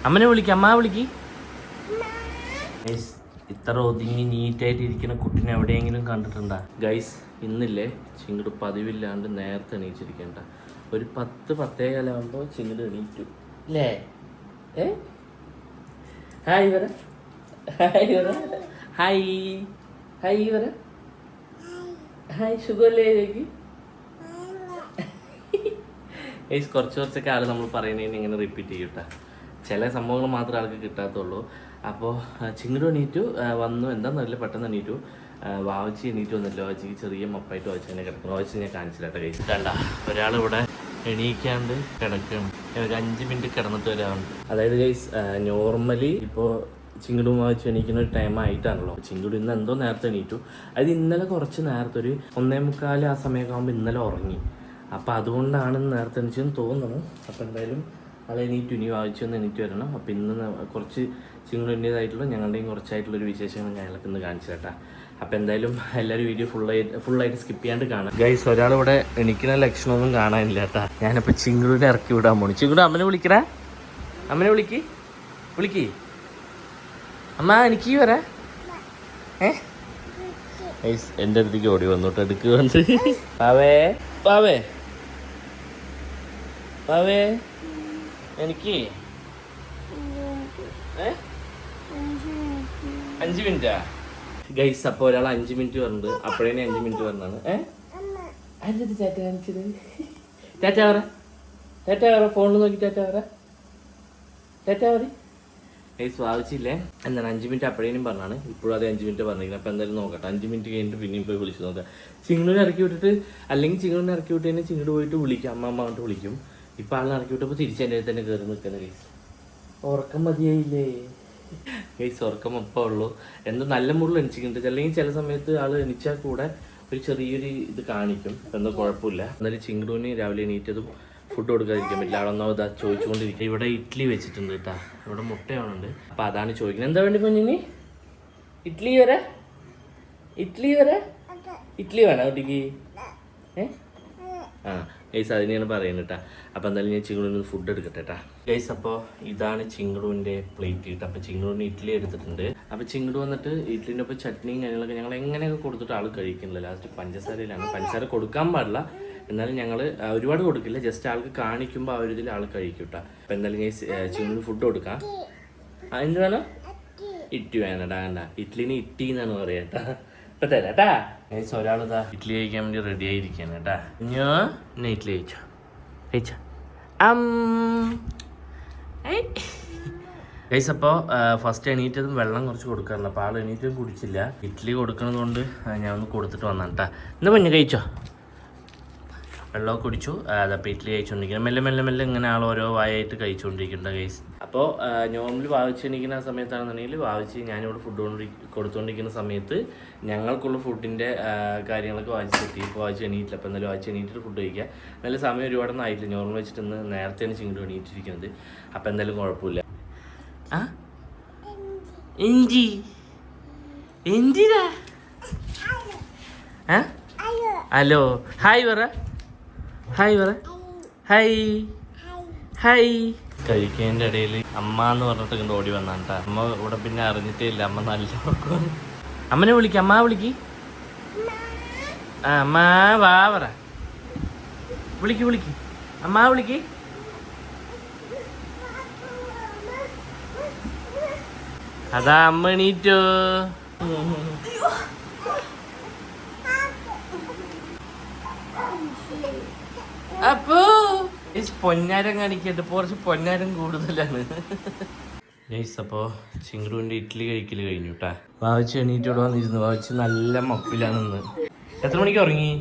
അമ്മനെ വിളിക്ക, അമ്മ വിളിക്ക്. ഇത്ര ഒതുങ്ങി നീറ്റായിട്ട് ഇരിക്കുന്ന കുട്ടീനെ എവിടെയെങ്കിലും കണ്ടിട്ടുണ്ടാ ഗൈസ്? ഇന്നില്ലേ ചിങ്ങട് പതിവില്ലാണ്ട് നേരത്തെ എണീച്ചിരിക്കണ്ട. ഒരു 10-10:15 ചിങ്ങട് എണീറ്റു അല്ലേ? ഹായ് വര, ഹായ് വര, ഹായ് ഹായ് വര, ഹായ്. സുഖമല്ലേ ഗൈസ്? കുറച്ചൊക്കെ ആൾ നമ്മൾ പറയുന്നതിന് ഇങ്ങനെ റിപ്പീറ്റ് ചെയ്യൂട്ടാ. ചില സംഭവങ്ങൾ മാത്രമേ ആൾക്ക് കിട്ടാത്തുള്ളൂ. അപ്പോൾ ചിങ്ങട് എണീറ്റു വന്നു. എന്താണെന്നറിയില്ല, പെട്ടെന്ന് എണീറ്റു. വാവച്ചി എണീറ്റ് വന്നില്ല. വാവച്ചിക്ക് ചെറിയ മപ്പായിട്ട് വാവച്ചി തന്നെ കിടക്കുന്നു. വാവച്ചി ഞാൻ കാണിച്ചില്ലാട്ടെ കഴിച്ചു. കണ്ട ഒരാളിവിടെ എണീക്കാണ്ട് കിടക്കണം. ഒരു 5 മിനിറ്റ് കിടന്നിട്ട് വരാറുണ്ട്. അതായത് ഗൈസ് നോർമലി ഇപ്പോൾ ചിങ്ങടും വാവച്ചി എണീക്കുന്ന ഒരു ടൈം ആയിട്ടാണല്ലോ. ചിങ്ങട് ഇന്ന് എന്തോ നേരത്തെ എണീറ്റു. അത് ഇന്നലെ കുറച്ച് നേരത്തെ ഒരു 1:45 ആ സമയമൊക്കെ ആകുമ്പോൾ ഇന്നലെ ഉറങ്ങി. അപ്പോൾ അതുകൊണ്ടാണ് നേരത്തെ എണീച്ചെന്ന് തോന്നുന്നു. അപ്പോൾ എന്തായാലും അത് എണീറ്റു. ഇനി വായിച്ചൊന്ന് എണീറ്റ് വരണം. അപ്പോൾ ഇന്ന് കുറച്ച് ചിങ്ങടിൻ്റേതായിട്ടുള്ള ഞങ്ങളുടെയും കുറച്ചായിട്ടുള്ളൊരു വിശേഷങ്ങൾ ഞങ്ങൾക്ക് ഇന്ന് കാണിച്ചു കേട്ടാ. അപ്പോൾ എന്തായാലും എല്ലാവരും വീഡിയോ ഫുള്ളായിട്ട് സ്കിപ്പ് ചെയ്യാണ്ട് കാണാം ഗൈസ്. ഒരാളിവിടെ എണീക്കുന്ന ലക്ഷണമൊന്നും കാണാനില്ല കേട്ടാ. ഞാനിപ്പോൾ ചിങ്ങടിനെ ഇറക്കി വിടാൻ പോണു. ചിങ്ങട് അമ്മനെ വിളിക്കടാ, അമ്മനെ വിളിക്ക്. അമ്മ എനിക്ക് വരാ. ഗൈസ് എൻ്റെ അടുത്തേക്ക് ഓടി വന്നോട്ട് എടുക്ക് വന്ന്. പാവേ പാവേ പാവേ എനിക്ക് 5 മിനിറ്റാ ഗൈസ്. അപ്പോൾ ഒരാൾ 5 മിനിറ്റ് പറഞ്ഞത് അപ്പോഴേനെ 5 മിനിറ്റ് പറഞ്ഞാണ്. ടാറ്റ കാണിച്ചത്. ടാറ്റ പറ ഫോണിൽ നോക്കി ടാറ്റ പറ ഗൈസ്. വാവിച്ചില്ലേ എന്താണ് 5 മിനിറ്റ് അപ്പോഴേനും പറഞ്ഞാണ്. ഇപ്പോഴും അത് 5 മിനിറ്റ് പറഞ്ഞിരിക്കുന്നത്. അപ്പോൾ എന്തായാലും നോക്കട്ടെ. 5 മിനിറ്റ് കഴിഞ്ഞിട്ട് പിന്നെയും പോയി വിളിച്ച് നോക്കാം. ചിങ്ങടിനെ ഇറക്കി വിട്ടിട്ട്, അല്ലെങ്കിൽ ചിങ്ങടിനെ ഇറക്കി വിട്ട് കഴിഞ്ഞാൽ ചിങ്ങട് പോയിട്ട് വിളിക്കും, അമ്മ അങ്ങോട്ട് വിളിക്കും. ഇപ്പം ആളിനെ ഇറക്കി വിട്ടപ്പോൾ തിരിച്ച് എൻ്റെ തന്നെ കയറി നിൽക്കുന്നത് ഗൈസ്. ഉറക്കം മതിയായില്ലേ ഗൈസ്? ഉറക്കം ഒപ്പം ഉള്ളൂ. എന്ത് നല്ല മുകളിൽ എണിച്ചിട്ടുണ്ട്. അല്ലെങ്കിൽ ചില സമയത്ത് ആൾ എണിച്ചാൽ കൂടെ ഒരു ചെറിയൊരു ഇത് കാണിക്കും. എന്തോ കുഴപ്പമില്ല. എന്നാലും ചിങ്ങടുവിന് രാവിലെ എണീറ്റതും ഫുഡ് കൊടുക്കാതിരിക്കാൻ പറ്റില്ല. അവിടെ ഒന്നോ ഇതാ ചോദിച്ചുകൊണ്ടിരിക്കുക. ഇവിടെ ഇഡ്ഡലി വെച്ചിട്ടുണ്ട് കേട്ടാ. ഇവിടെ മുട്ടയാണുണ്ട്. അപ്പം അതാണ് ചോദിക്കുന്നത്. എന്താ വേണ്ടി കുഞ്ഞിന്? ഇഡ്ഡലി വരെ ഇഡ്ഡലി വേണം കുട്ടിക്ക്? ഗൈസ് അതിനെയാണ് പറയുന്നത് കേട്ടാ. അപ്പോൾ എന്തായാലും ഞാൻ ചിങ്ങടുവിന് ഫുഡ് എടുക്കട്ടെ കേട്ടാ ഗൈസ്. അപ്പോൾ ഇതാണ് ചിങ്ങടുവിൻ്റെ പ്ലേറ്റ് കേട്ടോ. അപ്പോൾ ചിങ്ങടുവിന് ഇഡ്ഡലി എടുത്തിട്ടുണ്ട്. അപ്പോൾ ചിങ്ങട് വന്നിട്ട് ഇഡ്ഡലിൻ്റെ ഒപ്പം ചട്നിയും കാര്യങ്ങളൊക്കെ ഞങ്ങൾ എങ്ങനെയൊക്കെ കൊടുത്തിട്ട് ആൾ കഴിക്കുന്നില്ല. ലാസ്റ്റ് പഞ്ചസാരയിലാണ്. പഞ്ചസാര കൊടുക്കാൻ പാടില്ല, എന്നാലും ഞങ്ങൾ ഒരുപാട് കൊടുക്കില്ല. ജസ്റ്റ് ആൾക്ക് കാണിക്കുമ്പോൾ ആ ഒരു ഇതിൽ ആൾ കഴിക്കും കേട്ടോ. അപ്പോൾ എന്തായാലും ഗൈസ് ചിങ്ങടിന് ഫുഡ് കൊടുക്കാം. എന്ത് വേണം? ഇഡ്ഡലി വേണടാ. കണ്ട ഇഡ്ഡലിന് ഇട്ടി എന്നാണ് പറയാ കേട്ടാ. ഇപ്പം തരാം കേട്ടാ ഗൈസ്. ഒരാളിതാ ഇഡ്ഡലി കഴിക്കാൻ വേണ്ടി റെഡി ആയിരിക്കുകയാണ് കേട്ടാ. ഞാൻ ഇഡ്ഡലി കഴിച്ചോ ഗൈസ്. അപ്പോൾ ഫസ്റ്റ് എണീറ്റതും വെള്ളം കുറച്ച് കൊടുക്കാറുണ്ട്. അപ്പോൾ ആൾ എണീറ്റതും കുടിച്ചില്ല. ഇഡ്ഡലി കൊടുക്കുന്നത് കൊണ്ട് ഞാൻ ഒന്ന് കൊടുത്തിട്ട് വന്നാണ് കേട്ടാ. ഇന്ന് കുഞ്ഞ് കഴിച്ചോ? വെള്ളമൊക്കെ കുടിച്ചു. അതപ്പോൾ ഇഡ്ഡലി കഴിച്ചുകൊണ്ടിരിക്കുന്നത്. മെല്ലെ ഇങ്ങനെ ആൾ ഓരോ വായായിട്ട് കഴിച്ചുകൊണ്ടിരിക്കുന്നുണ്ട് ഗൈസ്. അപ്പോൾ നോർമലി വാവിച്ച് എണീക്കുന്ന സമയത്താണെന്നുണ്ടെങ്കിൽ വാവിച്ച് ഞാനിവിടെ ഫുഡ് കൊടുത്തുകൊണ്ടിരിക്കുന്ന സമയത്ത് ഞങ്ങൾക്കുള്ള ഫുഡിൻ്റെ കാര്യങ്ങളൊക്കെ വായിച്ച് സെറ്റ് ചെയ്യും. ഇപ്പോൾ വായിച്ച് എണീറ്റില്ല. അപ്പോൾ എന്തായാലും വായിച്ച് എണീറ്റിട്ട് ഫുഡ് കഴിക്കുക. നല്ല സമയം ഒരുപാടൊന്നും ആയിട്ടില്ല. നോർമൽ വെച്ചിട്ട് ഇന്ന് നേരത്തെയാണ് ചിങ്ങട് എണീറ്റിരിക്കുന്നത്. അപ്പോൾ എന്തായാലും കുഴപ്പമില്ല. എന്തിനാ ഹലോ ഹായ് പറ ഹായ്. കഴിക്കുന്നതിൻ്റെ ഇടയിൽ അമ്മ എന്ന് പറഞ്ഞിട്ട് ഇങ്ങോട്ട് ഓടി വന്നാണ് കേട്ടോ. അമ്മ ഇവിടെ പിന്നെ അറിഞ്ഞിട്ടേ ഇല്ല. അമ്മ നല്ല ഉറക്കമാണ്. അമ്മനെ വിളിക്ക്, അമ്മ വിളിക്ക്. അമ്മ വാ പറ. വിളിക്ക് അമ്മ വിളിക്ക്. അതാ അമ്മ എണീറ്റോ. അപ്പോ പൊന്നാരം കാണിക്കട്ടെ. കുറച്ച് പൊന്നാരം കൂടുതലാണ് ഗൈസ്. അപ്പോൾ ചിങ്ങടുവിൻ്റെ ഇഡ്ഡലി കഴിക്കൽ കഴിഞ്ഞു കേട്ടാ. വാവിച്ച് എണീറ്റോടെ വന്നിരുന്നു. വാവിച്ച് നല്ല മപ്പിലാണ് ഇന്ന്. എത്ര മണിക്ക് ഉറങ്ങി?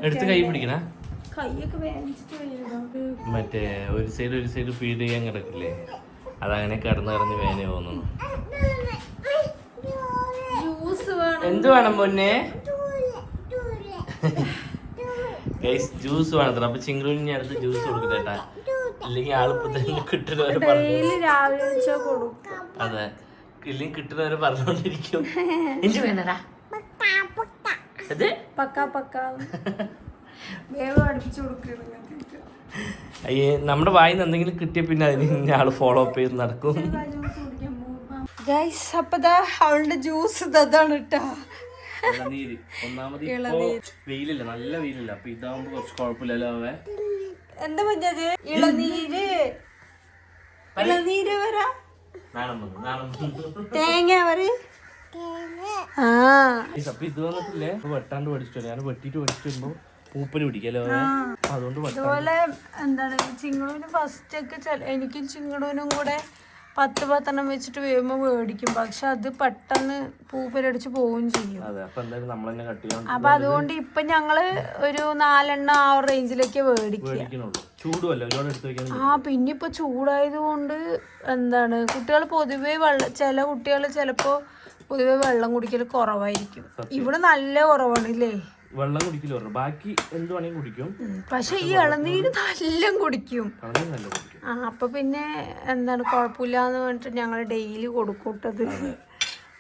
എടുത്ത് കൈ പിടിക്കണ മറ്റേ ഒരു സൈഡ് ഫീഡ് ചെയ്യാൻ കിടക്കില്ലേ, അതങ്ങനെ കിടന്ന് വേന തോന്നുന്നു. എന്ത് വേണം പൊന്നെ? ഗൈസ് ജ്യൂസ് വേണത്ര. അപ്പൊ ചിങ്ങടുവിന് ഞാൻ അടുത്ത് ജ്യൂസ് കൊടുക്കട്ടേട്ടാ. ഇല്ലെങ്കിൽ ആളിപ്പോ തന്നെ കിട്ടുന്നവരെ അതെ, ഇല്ലെങ്കിൽ കിട്ടുന്നവരെ പറഞ്ഞോണ്ടിരിക്കും. എന്ത് വേണടാ? നമ്മുടെ വായിന്ന് എന്തെങ്കിലും കിട്ടിയ പിന്നെ അതിന് ആള് ഫോളോ അപ്പ് ചെയ്ത് നടക്കും. അവളുടെ ജ്യൂസ് ഇതാണ് കേട്ടാ. ഒന്നാമത് വെയിലില്ല, നല്ല വെയിലില്ല. അപ്പൊ ഇതാവുമ്പോ കുറച്ച് കുഴപ്പമില്ലല്ലോ. എന്താ പറഞ്ഞത്? ഇളനീര് വരാ തേങ്ങ വരെ. അപ്പൊ ഇത് വന്നിട്ടില്ലേ വെട്ടാണ്ട് പഠിച്ചിട്ട് ഞാൻ വെട്ടിട്ട് പഠിച്ചിട്ട് വരുമ്പോ പൂപ്പല് പിടിക്കല്ലോ. അതുകൊണ്ട് അതുപോലെ എന്താണ് ചിങ്ങടൂന് ഫസ്റ്റ് ഒക്കെ എനിക്കും ചിങ്ങടൂനും കൂടെ 10 വെച്ചിട്ട് വേകുമ്പോ മേടിക്കും. പക്ഷെ അത് പെട്ടെന്ന് പൂപ്പലടിച്ച് പോവുകയും ചെയ്യും. അപ്പൊ അതുകൊണ്ട് ഇപ്പൊ ഞങ്ങള് ഒരു 4 ആ റേഞ്ചിലേക്ക് മേടിക്കും. പിന്നെ ഇപ്പൊ ചൂടായത് കൊണ്ട് എന്താണ് കുട്ടികൾ പൊതുവെ ചില കുട്ടികൾ ചിലപ്പോ പൊതുവെ വെള്ളം കുടിക്കൽ കുറവായിരിക്കും. ഇവിടെ നല്ല കുറവാണ് ഇല്ലേ? വെള്ളം കുടിക്കില്ല, ബാക്കി എന്ത് വേണമെങ്കിലും കുടിക്കും. പക്ഷെ ഈ ഇളനീര് നല്ല കുടിക്കും. അപ്പൊ പിന്നെ എന്താണ് കുഴപ്പമില്ലാന്ന് പറഞ്ഞിട്ട് ഞങ്ങൾ ഡെയിലി കൊടുക്കൂട്ടത്.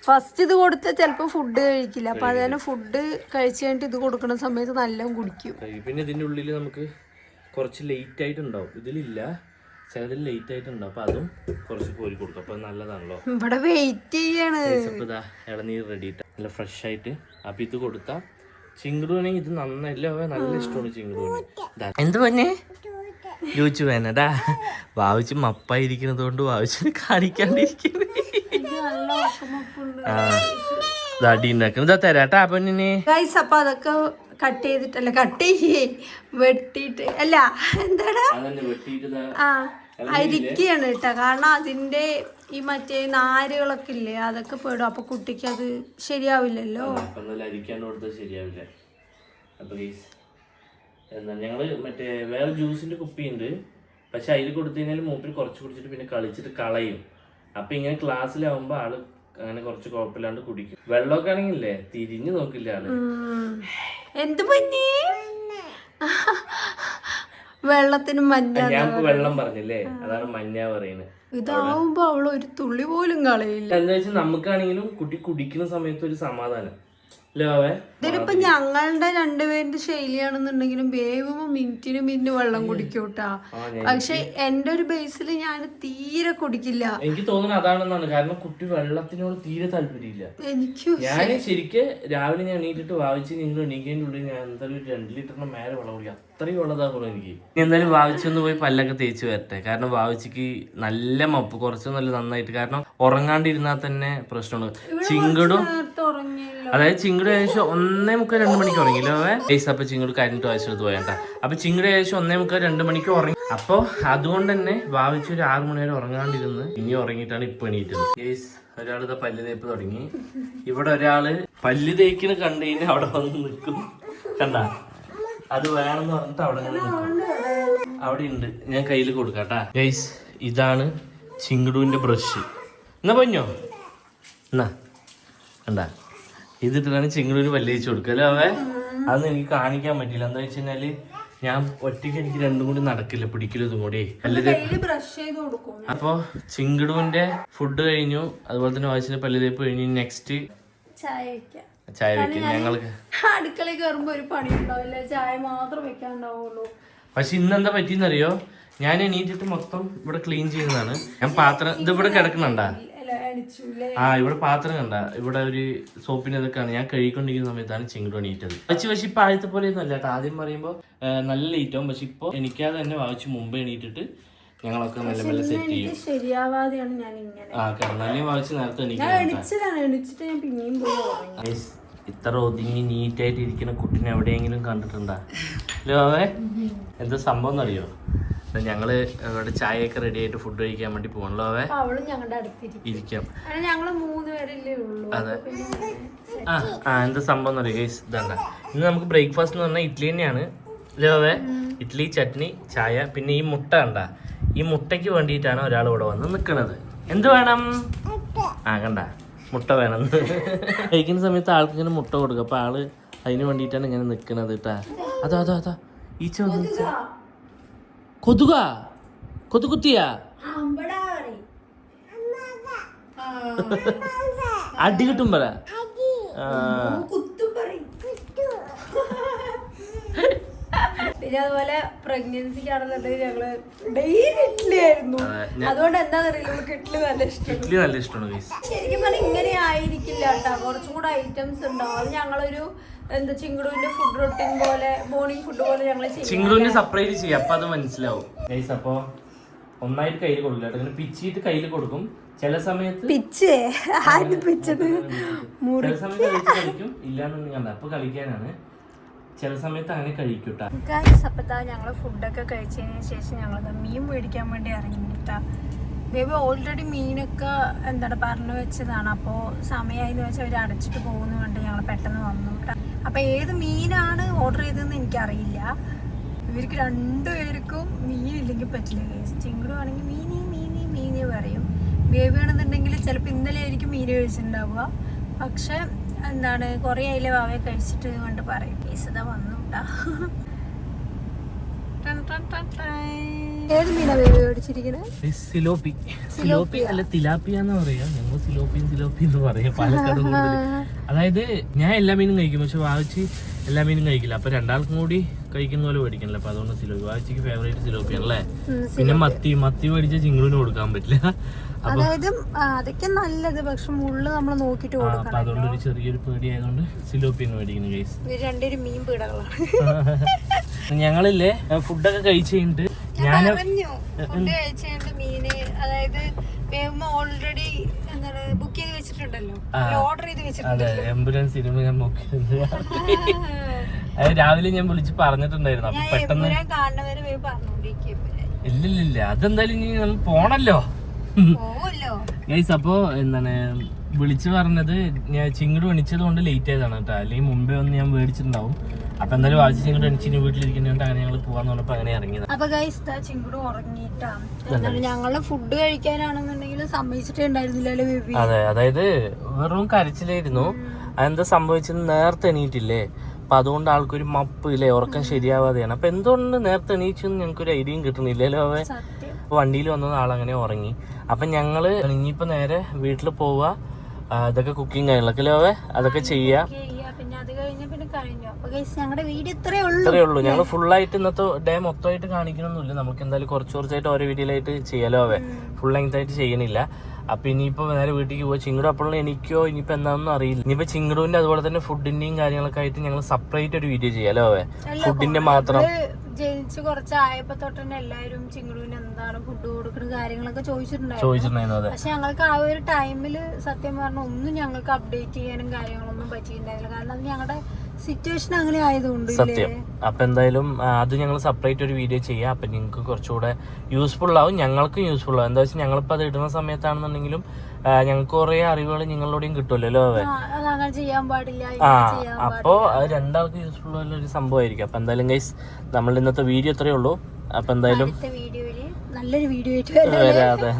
ഫസ്റ്റ് ഇത് കൊടുത്താൽ ചിലപ്പോ ഫുഡ് കഴിക്കില്ല. അപ്പൊ അത് തന്നെ ഫുഡ് കഴിച്ചു കഴിഞ്ഞിട്ട് ഇത് കൊടുക്കുന്ന സമയത്ത് നല്ല കുടിക്കും. പിന്നെ ഇതിന്റെ ഉള്ളിൽ നമുക്ക് കുറച്ച് ലേറ്റ് ആയിട്ടുണ്ടാവും, ഇതിലില്ല ചിലതിൽ ലേറ്റ് ആയിട്ടുണ്ടാവും. അപ്പൊ അതും കുറച്ച് കോരി കൊടുക്കും. അപ്പൊ നല്ലതാണല്ലോ. ഇവിടെ വെയിറ്റ് ചെയ്യാണ്. ഇളനീർ റെഡി നല്ല ഫ്രഷ് ആയിട്ട്. അപ്പൊ ഇത് കൊടുത്താ ചിങ്ങടൂണെങ്കിൽ ഇത് നന്നല്ലോ, നല്ല ഇഷ്ടമാണ് ചിങ്ങടൂന്. എന്ത് പറഞ്ഞേ ചോദിച്ചു വേനടാ വാവിച്ച് മപ്പായിരിക്കുന്നത് കൊണ്ട് വാവിച്ച് കാണിക്കാണ്ടിരിക്കുന്നത്. അടി ഉണ്ടാക്കുന്നത് ഇതാ തരാട്ടാ പൊന്നിനെ. അപ്പൊ അതൊക്കെ കട്ട് ചെയ്തിട്ടല്ല, കട്ട് ചെയ്യേ വെട്ടിട്ട് അല്ല എന്താടാ അരിക്കുകയാണ് കേട്ടാ. കാരണം അതിന്റെ ഈ മറ്റേ നാരുകളൊക്കെ ഇല്ലേ അതൊക്കെ പെടും. അപ്പൊ കുട്ടിക്ക് അത് ശരിയാവില്ലല്ലോ. ശരിയാവില്ല. അപ്പൊ ഞങ്ങള് മറ്റേ വേറെ ജ്യൂസിന്റെ കുപ്പിയുണ്ട്. പക്ഷെ അതിൽ കൊടുത്തു കഴിഞ്ഞാൽ മൂപ്പിൽ കുറച്ച് കുടിച്ചിട്ട് പിന്നെ കളിച്ചിട്ട് കളയും. അപ്പൊ ഇങ്ങനെ ക്ലാസ്സിലാവുമ്പോ ആള് അങ്ങനെ കുറച്ച് കുഴപ്പമില്ലാണ്ട് കുടിക്കും. വെള്ളമൊക്കെ ആണെങ്കിലേ തിരിഞ്ഞു നോക്കില്ല ആള്. എന്ത് പറ്റി? വെള്ളത്തിന് മഞ്ഞ. ഞാൻ വെള്ളം പറഞ്ഞില്ലേ, അതാണ് മഞ്ഞ പറയുന്നത്. ഇതാവുമ്പോ അവള് ഒരു തുള്ളി പോലും കളയില്ല. എന്താ വെച്ചാൽ നമുക്കാണെങ്കിലും കുട്ടി കുടിക്കുന്ന സമയത്ത് ഒരു സമാധാനം. ഇതിലിപ്പോ ഞങ്ങളുടെ രണ്ടുപേരുടെ ശൈലിയാണെന്നുണ്ടെങ്കിലും വേവുമ്പോ മിനിറ്റിന് വെള്ളം കുടിക്കൂട്ടാ. പക്ഷെ എന്റെ ഒരു ബേസിൽ ഞാൻ തീരെ കുടിക്കില്ല. എനിക്ക് തോന്നുന്നത് അതാണെന്നാണ്. കാരണം കുട്ടി വെള്ളത്തിനോട് തീരെ താല്പര്യമില്ല. ഞാൻ ശരിക്കും രാവിലെ ഞാൻ എണീറ്റിട്ട് വാവിച്ച് നിങ്ങൾ എണീക്കേണ്ട ഉള്ളിൽ ഞാൻ എന്തായാലും 2 ലിറ്ററിന് മേലെ വെള്ളം കുടിക്കാം. അത്രയും വെള്ളതാകുള്ളൂ എനിക്ക്. എന്തായാലും വാവിച്ചൊന്ന് പോയി പല്ലൊക്കെ തേച്ച് വരട്ടെ. കാരണം വാവിച്ചിക്ക് നല്ല മപ്പ് കുറച്ച് നല്ല നന്നായിട്ട്. കാരണം ഉറങ്ങാണ്ടിരുന്നാൽ തന്നെ പ്രശ്നമാണ്. ചിങ്കടും അതായത് ചിങ്ങട് ഏകദേശം 1:30-2 മണിക്ക് ഉറങ്ങില്ലോ. അപ്പൊ ചിങ്ങട് കഴിഞ്ഞിട്ട് വയസ്സെടുത്ത് പോയാ. അപ്പൊ ചിങ്ങട് ഏകദേശം 1:30-2 മണിക്ക് ഉറങ്ങി. അപ്പൊ അതുകൊണ്ട് തന്നെ വാവിച്ച് ഒരു 6 മണി വരെ ഉറങ്ങാണ്ടിരുന്ന് ഇനി ഉറങ്ങിയിട്ടാണ് ഇപ്പൊ എണീറ്റത്. ഒരാൾ ഇതാ പല്ല് തേപ്പ് തുടങ്ങി. ഇവിടെ ഒരാള് പല്ല് തേക്കിന് കണ്ടു കഴിഞ്ഞാൽ അവിടെ വന്ന് നിൽക്കും. കണ്ട അത് വേണമെന്ന് പറഞ്ഞിട്ട് അവിടെ നിൽക്കും. അവിടെ ഉണ്ട്, ഞാൻ കയ്യിൽ കൊടുക്കാട്ടാ. ഗൈസ് ഇതാണ് ചിങ്ങടുവിന്റെ ബ്രഷ്. എന്നാ പൊന്നോ എന്നാ കണ്ടാ ഇതിട്ടാണ് ചിങ്ങടൂന് പല്ല് തേച്ച് കൊടുക്കല്ലോ. അതൊന്നും എനിക്ക് കാണിക്കാൻ പറ്റില്ല. എന്താ വെച്ച് കഴിഞ്ഞാല് ഞാൻ ഒറ്റയ്ക്ക് എനിക്ക് 2 കൂടി നടക്കില്ല, പിടിക്കലും ഇതും കൂടി. അപ്പൊ ചിങ്ങടൂന്റെ ഫുഡ് കഴിഞ്ഞു, അതുപോലെ തന്നെ വായിച്ചിന്റെ പല്ല് തേപ്പ് കഴിഞ്ഞു. നെക്സ്റ്റ് ചായ വെക്കും. ഞങ്ങൾക്ക് അടുക്കളയിൽ കയറുമ്പോ ഒരു പണി ഉണ്ടാവില്ല, ചായ മാത്രം വെക്കാണ്ടാവുള്ളൂ. പക്ഷെ ഇന്നെന്താ പറ്റിയെന്നറിയോ? ഞാൻ എണീറ്റിട്ട് മൊത്തം ഇവിടെ ക്ലീൻ ചെയ്യുന്നതാണ്. ഞാൻ പാത്രം ഇത് ഇവിടെ കിടക്കണണ്ടാ. ഇവിടെ പാത്രം കണ്ട, ഇവിടെ ഒരു സോപ്പിന് ഇതൊക്കെയാണ്. ഞാൻ കഴുകിക്കൊണ്ടിരിക്കുന്ന സമയത്താണ് ചിങ്ങടു എണീറ്റത്. പക്ഷെ ഇപ്പൊ ആദ്യത്തെ പോലെ ഒന്നും അല്ല കേട്ടോ. ആദ്യം പറയുമ്പോ നല്ല ലേറ്റ് ആവും. പക്ഷെ ഇപ്പൊ എനിക്കാതെ തന്നെ വായിച്ച് മുമ്പ് എണീറ്റിട്ട് ഞങ്ങളൊക്കെ മെല്ലെ മെല്ലെ സെറ്റ് ചെയ്യും. ശരിയാവാതെയാണ് ഞാൻ ഇങ്ങനെ. കിടന്നാലേ വായിച്ച് നേരത്തെ ഇത്ര ഒതുങ്ങി നീറ്റായിട്ട് ഇരിക്കുന്ന കുട്ടിനെ എവിടെയെങ്കിലും കണ്ടിട്ടുണ്ടാ? എന്താ സംഭവം എന്നറിയോ? ഞങ്ങള് ഇവിടെ ചായയൊക്കെ റെഡി ആയിട്ട് ഫുഡ് കഴിക്കാൻ വേണ്ടി പോകണല്ലോ. ഇരിക്കാം. അതെ. എന്താ സംഭവം എന്നറിയോ ഗൈസ്? ഇതണ്ട, ഇന്ന് നമുക്ക് ബ്രേക്ക്ഫാസ്റ്റ് എന്ന് പറഞ്ഞാൽ ഇഡ്ഡലി തന്നെയാണ്. ലോവേ ഇഡ്ഡലി, ചട്നി, ചായ. പിന്നെ ഈ മുട്ട കണ്ട, ഈ മുട്ടയ്ക്ക് വേണ്ടിയിട്ടാണ് ഒരാൾ ഇവിടെ വന്ന് നിൽക്കുന്നത്. എന്ത് വേണം? കണ്ട മുട്ട വേണം. കഴിക്കുന്ന സമയത്ത് ആൾക്ക് ഇങ്ങനെ മുട്ട കൊടുക്കും. അപ്പൊ ആള് അതിന് വേണ്ടിയിട്ടാണ് ഇങ്ങനെ നിൽക്കുന്നത് കേട്ടാ. അതാ ഈച്ച വന്നു. കൊതുക കൊതുകുത്തിയാ? അടി കിട്ടും പറ. പിന്നെ അതുപോലെ പ്രഗ്നൻസിക്കാണെന്നുണ്ടെങ്കിൽ ഞങ്ങള് ഡെയിലി ഇഡ്ഡലി ആയിരുന്നു. അതുകൊണ്ട് എന്താണെന്നറിയില്ല, നമുക്ക് ഇഡ്ഡലി നല്ല ഇഷ്ടമാണ്. ശരിക്കും പറഞ്ഞാൽ ഇങ്ങനെ ആയിരിക്കില്ല കേട്ടോ, കുറച്ചും കൂടെ ഐറ്റംസ് ഉണ്ടാവും. അത് ഞങ്ങളൊരു എന്താ ചിങ്കുടുവിന്റെ ഫുഡ് റൊട്ടീൻ പോലെ, മോർണിംഗ് ഫുഡ് പോലെ ഞങ്ങൾ ചിങ്കുടുവിന് സെപ്പറേറ്റ് ചെയ്യാം, അപ്പൊ അത് മനസ്സിലാവും. അപ്പൊ ഒന്നായിട്ട് കയ്യിൽ കൊടുക്കില്ല, അങ്ങനെ പിച്ചിട്ട് കയ്യിൽ കൊടുക്കും. ചില സമയത്ത് ചില സമയത്ത് കഴിക്കും, ഇല്ലാന്ന് കണ്ട അപ്പൊ കളിക്കാനാണ്. ചില സമയത്ത് അങ്ങനെ കഴിക്കൂട്ടാ. അപ്പത്താ ഞങ്ങള് ഫുഡൊക്കെ കഴിച്ചതിന് ശേഷം ഞങ്ങൾ മീൻ മേടിക്കാൻ വേണ്ടി ഇറങ്ങിട്ടാ. ബേബി ഓൾറെഡി മീനൊക്കെ എന്താണ് പറഞ്ഞു വെച്ചതാണ്. അപ്പോൾ സമയമായിന്ന് വെച്ചാൽ അവർ അടച്ചിട്ട് പോകുന്ന കൊണ്ട് ഞങ്ങൾ പെട്ടെന്ന് വന്നു കേട്ടോ. അപ്പോൾ ഏത് മീനാണ് ഓർഡർ ചെയ്തതെന്ന് എനിക്കറിയില്ല. ഇവർക്ക് രണ്ടുപേർക്കും മീനില്ലെങ്കിൽ പറ്റില്ല. ചിങ്കുടു ആണെങ്കിൽ മീനി പറയും. ബേബി ആണെന്നുണ്ടെങ്കിൽ ചിലപ്പോൾ ഇന്നലെ ആയിരിക്കും മീൻ കഴിച്ചിട്ടുണ്ടാവുക. പക്ഷെ എന്താണ് കുറേ അതിലെ വാവയെ കഴിച്ചിട്ട് കൊണ്ട് പറയും കേസ് ഇതാ വന്നു കേട്ടാ. ഏത് മീനാ ബേബി മേടിച്ചിരിക്കുന്നത്? സിലോപ്പി അല്ല തിലാപ്പിയാന്ന് പറയാ. ഞങ്ങൾ സിലോപ്പി എന്ന് പറയാം പാലക്കാട്. അതായത് ഞാൻ എല്ലാ മീനും കഴിക്കും, പക്ഷെ വാവച്ചി എല്ലാ മീനും കഴിക്കില്ല. അപ്പൊ രണ്ടാൾക്കും കൂടി കഴിക്കുന്ന പോലെ മേടിക്കണല്ലോ, അപ്പൊ അതുകൊണ്ട് സിലോപ്പി വാവച്ചിക്ക് ഫേവറേറ്റ് സിലോപ്പി ആണല്ലേ. പിന്നെ മത്തി മേടിച്ച ചിങ്കുളിന് കൊടുക്കാൻ പറ്റില്ല. അതായത് അതൊക്കെ നല്ലത്, പക്ഷെ മുള്ളു നമ്മൾ നോക്കിട്ട് കൊടുക്കണം. അതുകൊണ്ട് ഒരു ചെറിയൊരു പേടി ആയതുകൊണ്ട് സിലോപ്പിന്ന് മേടിക്കുന്നു ഗൈസ്. രണ്ടുപേരും മീൻ പീടകളാണ്. ഞങ്ങളില്ലേ ഫുഡൊക്കെ കഴിച്ച് കഴിഞ്ഞിട്ട് ഫുഡ് കഴിച്ചിട്ട് മീന്, അതായത് ഓൾറെഡി എന്താണ് ബുക്ക് ചെയ്ത് വെച്ചിട്ടുണ്ടല്ലോ, ഓർഡർ ചെയ്ത് വെച്ചിട്ടുണ്ടല്ലോ. എമ്പുരാൻ സിനിമ ഞാൻ നോക്കിയത് രാവിലെ ഞാൻ വിളിച്ച് പറഞ്ഞിട്ടുണ്ടായിരുന്നു. അപ്പൊ പെട്ടെന്ന് കാണുന്നവരെ പറഞ്ഞോണ്ടിരിക്കും. ഇല്ലില്ല, അതെന്തായാലും ഇനി നമ്മൾ പോണല്ലോ ഗൈസ്. അപ്പൊ എന്താണ് വിളിച്ചു പറഞ്ഞത്, ഞാൻ ചിങ്ങട് എണിച്ചത് കൊണ്ട് ലേറ്റ് ആയതാണ് കേട്ടോ. അല്ലെങ്കിൽ മുമ്പേ ഒന്ന് ഞാൻ മേടിച്ചിട്ടുണ്ടാവും. അപ്പൊ എന്തായാലും വായിച്ച് ചിങ്ങട് എണിച്ചിന് വീട്ടിലിരിക്കുന്നുണ്ട്. അങ്ങനെ ഞങ്ങൾ പോവാന്ന് പറഞ്ഞപ്പോ അങ്ങനെ ഇറങ്ങിയത്. അപ്പൊ ഗൈസ് ചിങ്ങട് ഉറങ്ങിയിട്ടാണ്. ഞങ്ങള് ഫുഡ് കഴിക്കാനാണെന്നുണ്ടെങ്കിൽ സമ്മതിച്ചിട്ടേ ഉണ്ടായിരുന്നില്ലല്ലോ ബേബി. അതെ, അതായത് വെറും കരച്ചിലായിരുന്നു. അതെന്താ സംഭവിച്ചത്, നേരത്തെ എണീറ്റില്ലേ, അപ്പൊ അതുകൊണ്ട് ആൾക്കൊരു മപ്പ് ഇല്ലേ, ഉറക്കം ശരിയാവാതെയാണ്. അപ്പൊ എന്തുകൊണ്ട് നേരത്തെ എണീച്ചെന്ന് ഞങ്ങൾക്കൊരു ഐഡിയയും കിട്ടുന്നില്ലല്ലോ. അവൻ വണ്ടിയിൽ വന്നത് ആളങ്ങനെ ഉറങ്ങി. അപ്പൊ ഞങ്ങള് ഇനിയിപ്പോ നേരെ വീട്ടിൽ പോവുക, ഇതൊക്കെ കുക്കിംഗ് കാര്യങ്ങളൊക്കെ അവ അതൊക്കെ ചെയ്യാ. ഇത്രയേ ഉള്ളൂ. ഞങ്ങൾ ഫുള്ളായിട്ട് ഇന്നത്തെ ഡേ മൊത്തമായിട്ട് കാണിക്കണമെന്നില്ല. നമുക്ക് എന്തായാലും കുറച്ചായിട്ട് ഓരോ വീഡിയോയിലായിട്ട് ചെയ്യാലോ. അവ ഫുൾ ലെങ്ത് ആയിട്ട് ചെയ്യണില്ല. അപ്പൊ ഇനിയിപ്പോ നേരെ വീട്ടിലേക്ക് പോവാ. ചിങ്ങടു അപ്പോൾ എനിക്കോ ഇനിയിപ്പോ എന്താണെന്നും അറിയില്ല. ഇനിയിപ്പോ ചിങ്ങടുവിന്റെ അതുപോലെ തന്നെ ഫുഡിന്റെയും കാര്യങ്ങളൊക്കെ ആയിട്ട് ഞങ്ങൾ സെപ്പറേറ്റ് ഒരു വീഡിയോ ചെയ്യാലോ. അവ ഫുഡിന്റെ മാത്രം ജനിച്ച് കുറച്ചായപ്പോ തൊട്ട് തന്നെ എല്ലാവരും ചിങ്ങടുവിന് എന്താണ് ഫുഡ് കൊടുക്കുന്ന കാര്യങ്ങളൊക്കെ ചോദിച്ചിട്ടുണ്ടായിരുന്നു. പക്ഷെ ഞങ്ങൾക്ക് ആ ഒരു ടൈമില് സത്യം പറഞ്ഞ ഒന്നും ഞങ്ങൾക്ക് അപ്ഡേറ്റ് ചെയ്യാനും കാര്യങ്ങളൊന്നും പറ്റിയിട്ടുണ്ടായില്ല. കാരണം അത് ഞങ്ങളുടെ സിറ്റുവേഷൻ അങ്ങനെ ആയതുകൊണ്ട്. സത്യം. അപ്പൊ എന്തായാലും അത് ഞങ്ങൾ സെപ്പറേറ്റ് ഒരു വീഡിയോ ചെയ്യാം. അപ്പൊ നിങ്ങൾക്ക് കുറച്ചുകൂടെ യൂസ്ഫുൾ ആവും, ഞങ്ങൾക്കും യൂസ്ഫുൾ ആവും. എന്താ വെച്ചാൽ ഞങ്ങളിപ്പോ അത് ഇടുന്ന സമയത്താണെന്നുണ്ടെങ്കിലും ഞങ്ങൾക്ക് കുറെ അറിവുകൾ നിങ്ങളോടെയും കിട്ടുമല്ലോ. അപ്പോ അത് രണ്ടാൾക്ക് യൂസ്ഫുൾ ആയിട്ടുള്ള ഒരു സംഭവമായിരിക്കും. അപ്പൊ എന്തായാലും ഗൈസ് നമ്മളുടെ ഇന്നത്തെ വീഡിയോ ഇത്രയേ ഉള്ളൂ. അപ്പൊ എന്തായാലും നല്ലൊരു വീഡിയോ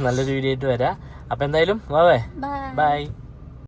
നല്ലൊരു വീഡിയോ ആയിട്ട് വരാം. അപ്പൊ എന്തായാലും ബൈ.